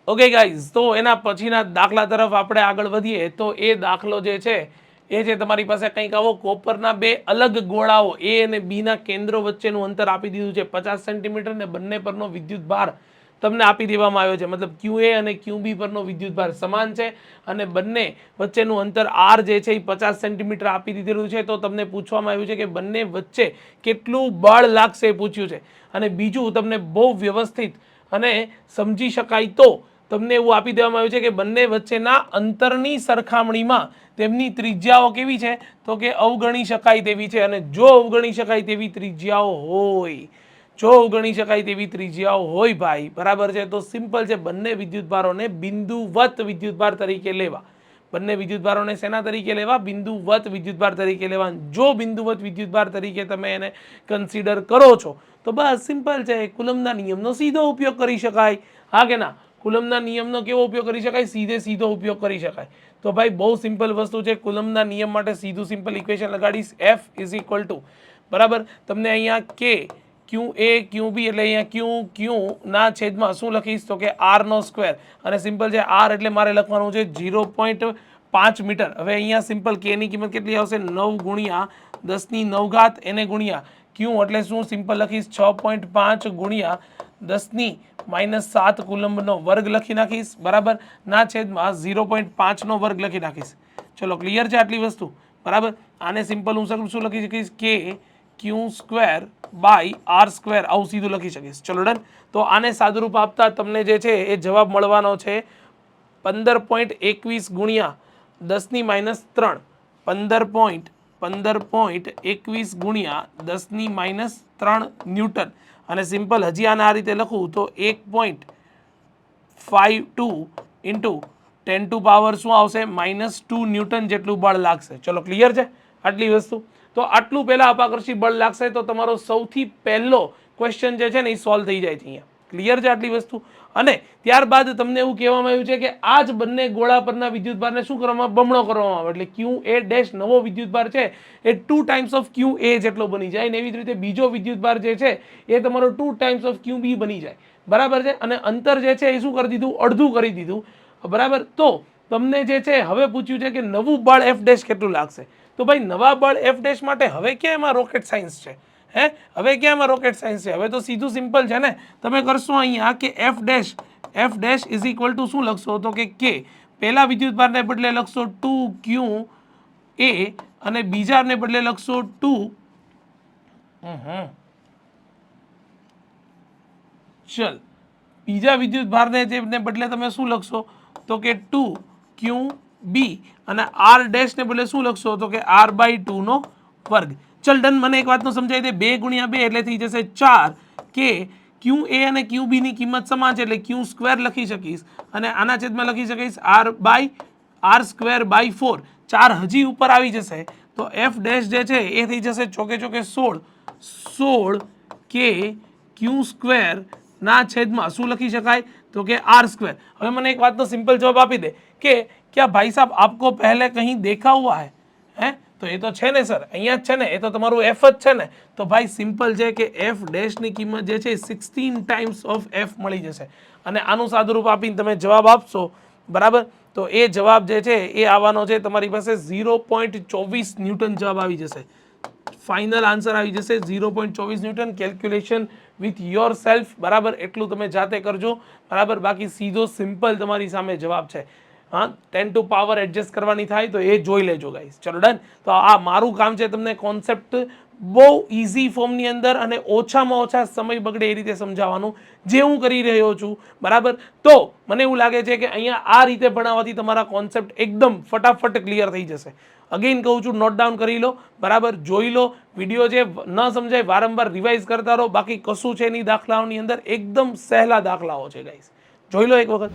Okay guys, તો એના પછીના દાખલા તરફ આપણે આગળ વધીએ તો એ દાખલો જે છે એ છે તમારી પાસે કંઈક આવો કોપરના બે અલગ ગોળાઓ એ અને બીના કેન્દ્રો વચ્ચેનું અંતર આપી દીધું છે 50 સેન્ટીમીટર ને બંને પરનો વિદ્યુત ભાર તમને આપી દેવામાં આવ્યો છે. મતલબ QA અને QB પરનો વિદ્યુત ભાર સમાન છે અને બંને વચ્ચેનું અંતર R જે છે એ 50 સેન્ટીમીટર આપી દીધેલું છે. તો તમને પૂછવામાં આવ્યું છે કે બંને વચ્ચે કેટલું બળ લાગશે પૂછ્યું છે. અને બીજું તમને બહુ વ્યવસ્થિત અને સમજી શકાય તો તમને એવું આપી દેવામાં આવ્યું છે કે બંને વચ્ચેના અંતરની સરખામણીમાં તેમની ત્રિજ્યાઓ કેવી છે તો કે અવગણી શકાય તેવી છે. અને જો અવગણી શકાય તેવી ત્રિજ્યાઓ હોય ભાઈ, બરાબર છે, તો સિમ્પલ છે, બંને વિદ્યુતભારોને બિંદુવત વિદ્યુતભાર તરીકે લેવા. બંને વિદ્યુતભારોને શેના તરીકે લેવા? બિંદુવત વિદ્યુતભાર તરીકે લેવા. જો બિંદુવત વિદ્યુતભાર તરીકે તમે એને કન્સિડર કરો છો તો બસ સિમ્પલ છે, કુલમના નિયમનો સીધો ઉપયોગ કરી શકાય. હા કે ના? કુલમના નિયમનો કેવો ઉપયોગ કરી શકાય? સીધો ઉપયોગ કરી શકાય. તો ભાઈ બહુ સિમ્પલ વસ્તુ છે. કુલમના નિયમ માટે સીધું સિમ્પલ ઇક્વેશન લગાડીશ. F ઇઝ ઇક્વલ ટુ, બરાબર, તમને અહીંયા K QA QB એટલે અહીંયા Q ના છેદમાં શું લખીશ તો કે R નો સ્ક્વેર. અને સિમ્પલ છે, R એટલે મારે લખવાનું છે 0.5 મીટર. હવે અહીંયા સિમ્પલ K ની કિંમત કેટલી આવશે? 9 ગુણ્યા 10⁹ એને ગુણ્યા Q એટલે શું? સિમ્પલ લખીશ 6.5 ગુણ્યા 10⁻⁷ કુલમ્બનો વર્ગ લખી નાખીશ, બરાબર, ના છેદમાં 0.5 નો વર્ગ લખી નાખીશ. ચલો ક્લિયર છે આટલી વસ્તુ, બરાબર. આને સિમ્પલ હું શું લખી શકીશ? K Q square by R square, આવું સીધું લખી શકીશ. ચલો ડન. તો આને સાદુરૂપ આપતા તમને જે છે એ જવાબ મળવાનો છે 15.21 ગુણ્યા 10⁻3, 15.21 ગુણ્યા 10⁻3 ન્યૂટન. અને સિમ્પલ હજી આને આ રીતે લખું તો 1.52 ઇન્ટુ 10 ટુ પાવર શું આવશે? -2 ન્યૂટન જેટલું બળ લાગશે. ચલો ક્લિયર છે આટલી વસ્તુ? તો આટલું પહેલા અપાકર્ષી બળ લાગશે તો તમારો સૌથી પહેલો ક્વેશ્ચન જે છે ને એ સોલ્વ થઈ જાય છે અહીંયા. ક્લિયર છે આટલી વસ્તુ? અને ત્યારબાદ તમને એવું કહેવામાં આવ્યું છે કે આ જ બંને ગોળા પરના વિદ્યુતભારને શું કરવામાં? બમણો કરવામાં આવે. એટલે QA ડેશ નવો વિદ્યુતભાર છે એ 2 ટાઈમ્સ ઓફ QA જેટલો બની જાય. અને એવી જ રીતે બીજો વિદ્યુતભાર જે છે એ તમારો 2 ટાઈમ્સ ઓફ QB બની જાય, બરાબર છે. અને અંતર જે છે એ શું કરી દીધું? અડધું કરી દીધું, બરાબર. તો તમને જે છે હવે પૂછ્યું છે કે નવું બળ F ડેશ કેટલું લાગશે? તો ભાઈ નવા બળ F ડેશ માટે હવે ક્યાં એમાં રોકેટ સાયન્સ છે? હવે ક્યાં એમાં રોકેટ સાયન્સ છે? હવે તો સીધું સિમ્પલ છે ને. તમે કરશો અહીંયા કે F dash is equal two શું લખશો તો કે K, પહેલા વિદ્યુતભારને બદલે લખશો 2QA અને બીજાને બદલે લખશો 2 ચલ બીજા વિદ્યુતભારને બદલે તમે શું લખશો તો કે 2QB અને R ડેશ ને બદલે શું લખશો તો કે R/2 નો વર્ગ. ચલ ડન. મને એક વાતનો સમજાય દે, 2 ગુણ્યા 2 એટલે થઈ જશે 4. કે QA અને QB ની કિંમત સમાન છે એટલે Q સ્ક્વેર લખી શકીશ અને આના છેદમાં લખી શકીશ R સ્ક્વેર બાય 4. 4 હજી ઉપર આવી જશે તો F ડેશ જે છે એ થઈ જશે ચોકે 16 કે Q સ્ક્વેર ના છેદમાં શું લખી શકાય તો કે R સ્ક્વેર. હવે મને એક વાતનો સિમ્પલ જવાબ આપી દે કે क्या भाई साहब आपको पहले कहीं देखा हुआ है? તો એ તો છે ને સર, અહીંયા જ છે ને, એ તો તમારું F જ છે ને. તો ભાઈ સિમ્પલ છે કે F ડેશ ની કિંમત જે છે 16 ટાઈમ્સ ઓફ F મળી જશે. અને આનું સાદુરૂપ આપીને તમે જવાબ આપશો, બરાબર, તો એ જવાબ જે છે એ આવવાનો છે તમારી પાસે 0.24 ન્યૂટન જવાબ આવી જશે. ફાઇનલ આન્સર આવી જશે 0.24 newton. Calculation with your self, બરાબર, એટલું તમે જાતે કરજો, બરાબર. બાકી સીધો સિમ્પલ તમારી સામે જવાબ છે. 10 ટુ પાવર એડજસ્ટ કરવાની થાય તો એ જોઈ લેજો ગાઈસ. ચલો ડન. તો આ મારું કામ છે તમને કોન્સેપ્ટ બહુ ઇઝી ફોર્મની અંદર અને ઓછામાં ઓછા સમય બગડે એ રીતે સમજાવવાનું, જે હું કરી રહ્યો છું, બરાબર. તો મને એવું લાગે છે કે અહીંયા આ રીતે ભણાવવાથી તમારા કોન્સેપ્ટ એકદમ ફટાફટ ક્લિયર થઈ જશે. અગેન કહું છું, નોટ ડાઉન કરી લો, બરાબર, જોઈ લો વિડીયો, જે ન સમજાય વારંવાર રિવાઇઝ કરતા રહો. બાકી કશું છે નહીં દાખલાઓની અંદર, એકદમ સહેલા દાખલાઓ છે ગાઈસ, જોઈ લો એક વખત.